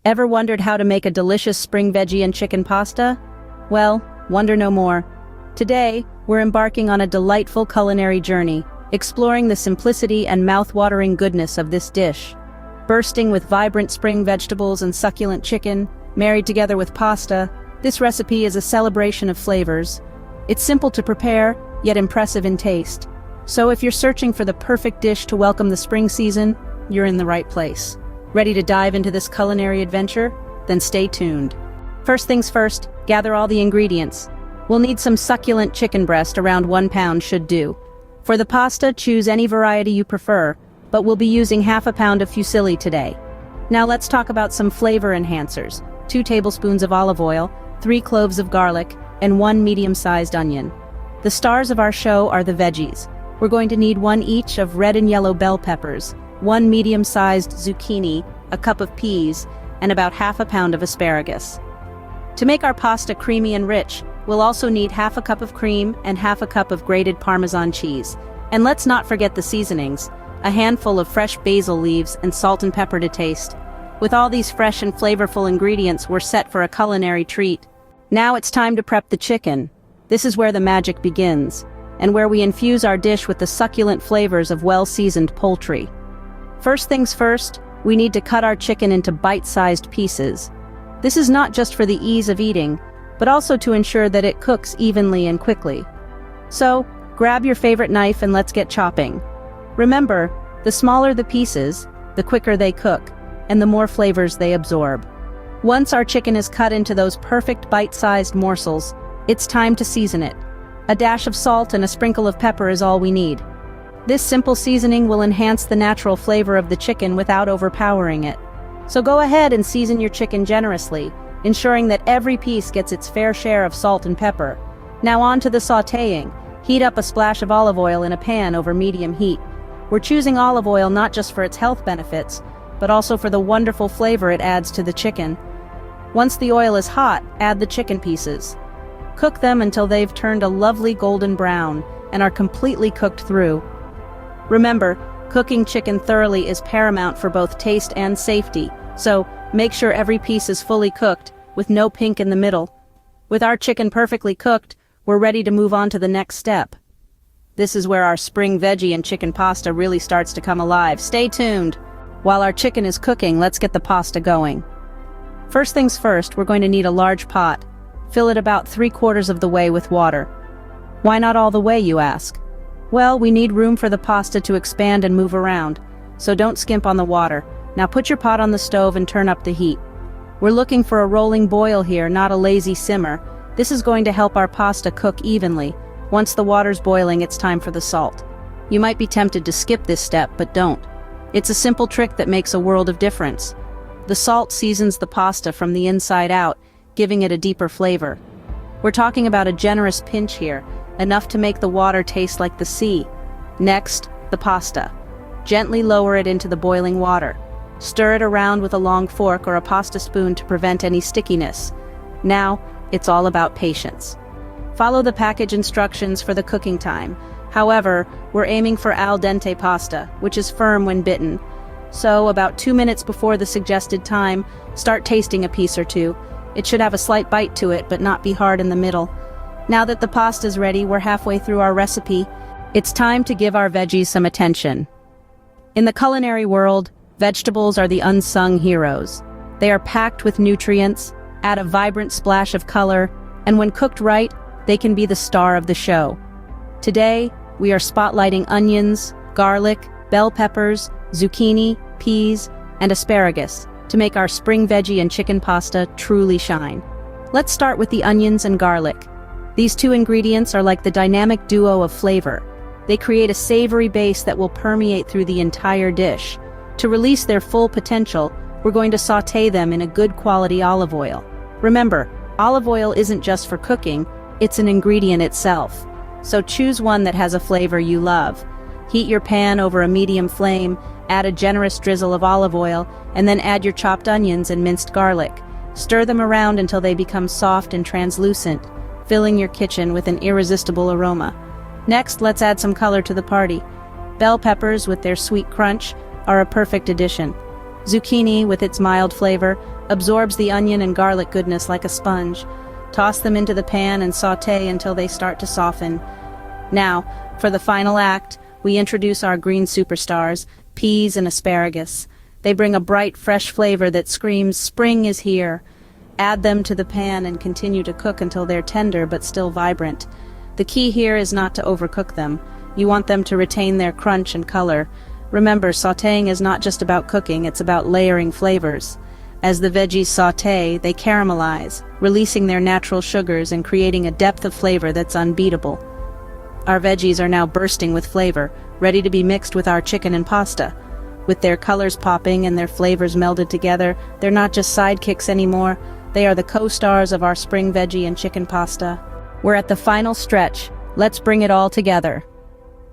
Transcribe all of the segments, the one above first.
Ever wondered how to make a delicious spring veggie and chicken pasta? Well, wonder no more. Today, we're embarking on a delightful culinary journey, exploring the simplicity and mouth-watering goodness of this dish. Bursting with vibrant spring vegetables and succulent chicken, married together with pasta, this recipe is a celebration of flavors. It's simple to prepare, yet impressive in taste. So if you're searching for the perfect dish to welcome the spring season, you're in the right place. Ready to dive into this culinary adventure? Then stay tuned. First things first, gather all the ingredients. We'll need some succulent chicken breast, around 1 pound should do. For the pasta, choose any variety you prefer, but we'll be using half a pound of fusilli today. Now let's talk about some flavor enhancers. 2 tablespoons of olive oil, 3 cloves of garlic, and 1 medium-sized onion. The stars of our show are the veggies. We're going to need 1 each of red and yellow bell peppers, 1 medium-sized zucchini, a cup of peas, and about half a pound of asparagus. To make our pasta creamy and rich, we'll also need half a cup of cream and half a cup of grated Parmesan cheese. And let's not forget the seasonings, a handful of fresh basil leaves and salt and pepper to taste. With all these fresh and flavorful ingredients, we're set for a culinary treat. Now it's time to prep the chicken. This is where the magic begins, and where we infuse our dish with the succulent flavors of well-seasoned poultry. First things first, we need to cut our chicken into bite-sized pieces. This is not just for the ease of eating, but also to ensure that it cooks evenly and quickly. So, grab your favorite knife and let's get chopping. Remember, the smaller the pieces, the quicker they cook, and the more flavors they absorb. Once our chicken is cut into those perfect bite-sized morsels, it's time to season it. A dash of salt and a sprinkle of pepper is all we need. This simple seasoning will enhance the natural flavor of the chicken without overpowering it. So go ahead and season your chicken generously, ensuring that every piece gets its fair share of salt and pepper. Now on to the sautéing. Heat up a splash of olive oil in a pan over medium heat. We're choosing olive oil not just for its health benefits, but also for the wonderful flavor it adds to the chicken. Once the oil is hot, add the chicken pieces. Cook them until they've turned a lovely golden brown and are completely cooked through. Remember, cooking chicken thoroughly is paramount for both taste and safety, so make sure every piece is fully cooked, with no pink in the middle. With our chicken perfectly cooked, we're ready to move on to the next step. This is where our spring veggie and chicken pasta really starts to come alive. Stay tuned! While our chicken is cooking, let's get the pasta going. First things first, we're going to need a large pot. Fill it about 3/4 of the way with water. Why not all the way, you ask? Well, we need room for the pasta to expand and move around, so don't skimp on the water. Now put your pot on the stove and turn up the heat. We're looking for a rolling boil here, not a lazy simmer. This is going to help our pasta cook evenly. Once the water's boiling, it's time for the salt. You might be tempted to skip this step, but don't. It's a simple trick that makes a world of difference. The salt seasons the pasta from the inside out, giving it a deeper flavor. We're talking about a generous pinch here, enough to make the water taste like the sea. Next, the pasta. Gently lower it into the boiling water. Stir it around with a long fork or a pasta spoon to prevent any stickiness. Now, it's all about patience. Follow the package instructions for the cooking time. However, we're aiming for al dente pasta, which is firm when bitten. So, about 2 minutes before the suggested time, start tasting a piece or two. It should have a slight bite to it, but not be hard in the middle. Now that the pasta's ready, we're halfway through our recipe. It's time to give our veggies some attention. In the culinary world, vegetables are the unsung heroes. They are packed with nutrients, add a vibrant splash of color, and when cooked right, they can be the star of the show. Today, we are spotlighting onions, garlic, bell peppers, zucchini, peas, and asparagus to make our spring veggie and chicken pasta truly shine. Let's start with the onions and garlic. These 2 ingredients are like the dynamic duo of flavor. They create a savory base that will permeate through the entire dish. To release their full potential, we're going to sauté them in a good quality olive oil. Remember, olive oil isn't just for cooking, it's an ingredient itself. So choose one that has a flavor you love. Heat your pan over a medium flame, add a generous drizzle of olive oil, and then add your chopped onions and minced garlic. Stir them around until they become soft and translucent, filling your kitchen with an irresistible aroma. Next, let's add some color to the party. Bell peppers, with their sweet crunch, are a perfect addition. Zucchini, with its mild flavor, absorbs the onion and garlic goodness like a sponge. Toss them into the pan and sauté until they start to soften. Now, for the final act, we introduce our green superstars, peas and asparagus. They bring a bright, fresh flavor that screams, "Spring is here." Add them to the pan and continue to cook until they're tender but still vibrant. The key here is not to overcook them. You want them to retain their crunch and color. Remember, sautéing is not just about cooking, it's about layering flavors. As the veggies sauté, they caramelize, releasing their natural sugars and creating a depth of flavor that's unbeatable. Our veggies are now bursting with flavor, ready to be mixed with our chicken and pasta. With their colors popping and their flavors melded together, they're not just sidekicks anymore, they are the co-stars of our spring veggie and chicken pasta. We're at the final stretch. Let's bring it all together.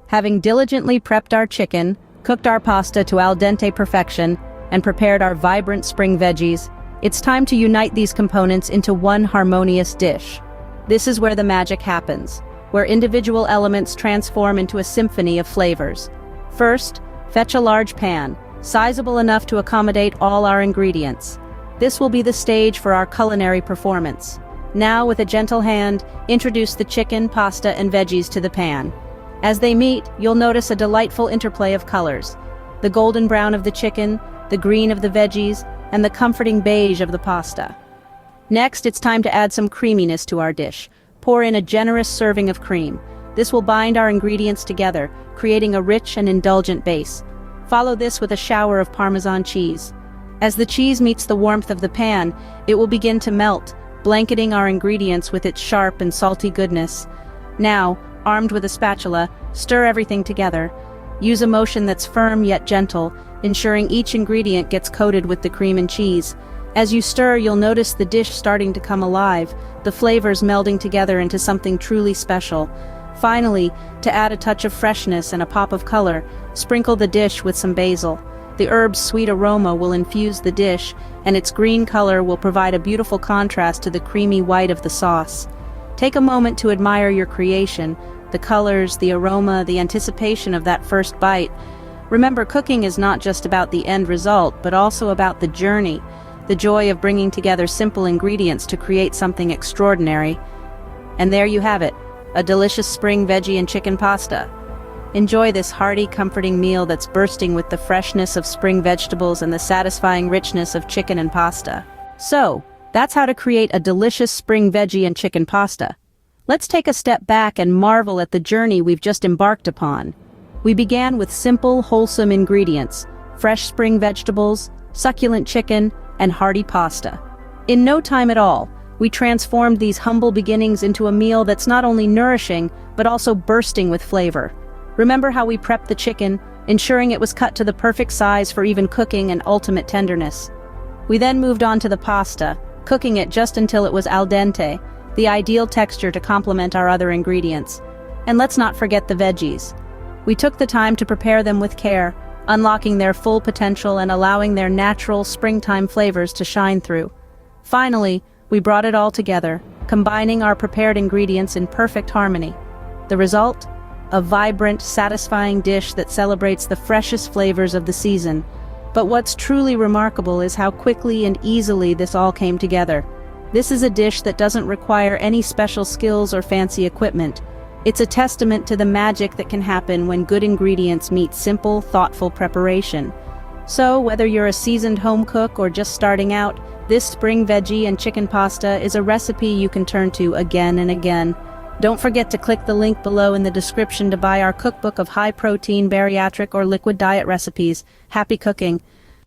Having diligently prepped our chicken, cooked our pasta to al dente perfection, and prepared our vibrant spring veggies, it's time to unite these components into one harmonious dish. This is where the magic happens, where individual elements transform into a symphony of flavors. First, fetch a large pan, sizable enough to accommodate all our ingredients. This will be the stage for our culinary performance. Now, with a gentle hand, introduce the chicken, pasta, and veggies to the pan. As they meet, you'll notice a delightful interplay of colors. The golden brown of the chicken, the green of the veggies, and the comforting beige of the pasta. Next, it's time to add some creaminess to our dish. Pour in a generous serving of cream. This will bind our ingredients together, creating a rich and indulgent base. Follow this with a shower of Parmesan cheese. As the cheese meets the warmth of the pan, it will begin to melt, blanketing our ingredients with its sharp and salty goodness. Now, armed with a spatula, stir everything together. Use a motion that's firm yet gentle, ensuring each ingredient gets coated with the cream and cheese. As you stir, you'll notice the dish starting to come alive, the flavors melding together into something truly special. Finally, to add a touch of freshness and a pop of color, sprinkle the dish with some basil. The herb's sweet aroma will infuse the dish, and its green color will provide a beautiful contrast to the creamy white of the sauce. Take a moment to admire your creation, the colors, the aroma, the anticipation of that first bite. Remember, cooking is not just about the end result, but also about the journey, the joy of bringing together simple ingredients to create something extraordinary. And there you have it, a delicious spring veggie and chicken pasta. Enjoy this hearty, comforting meal that's bursting with the freshness of spring vegetables and the satisfying richness of chicken and pasta. So, that's how to create a delicious spring veggie and chicken pasta. Let's take a step back and marvel at the journey we've just embarked upon. We began with simple, wholesome ingredients, fresh spring vegetables, succulent chicken, and hearty pasta. In no time at all, we transformed these humble beginnings into a meal that's not only nourishing, but also bursting with flavor. Remember how we prepped the chicken, ensuring it was cut to the perfect size for even cooking and ultimate tenderness. We then moved on to the pasta, cooking it just until it was al dente, the ideal texture to complement our other ingredients. And let's not forget the veggies. We took the time to prepare them with care, unlocking their full potential and allowing their natural springtime flavors to shine through. Finally, we brought it all together, combining our prepared ingredients in perfect harmony. The result? A vibrant, satisfying dish that celebrates the freshest flavors of the season. But what's truly remarkable is how quickly and easily this all came together. This is a dish that doesn't require any special skills or fancy equipment. It's a testament to the magic that can happen when good ingredients meet simple, thoughtful preparation. So, whether you're a seasoned home cook or just starting out, this spring veggie and chicken pasta is a recipe you can turn to again and again. Don't forget to click the link below in the description to buy our cookbook of high-protein, bariatric, or liquid diet recipes. Happy cooking!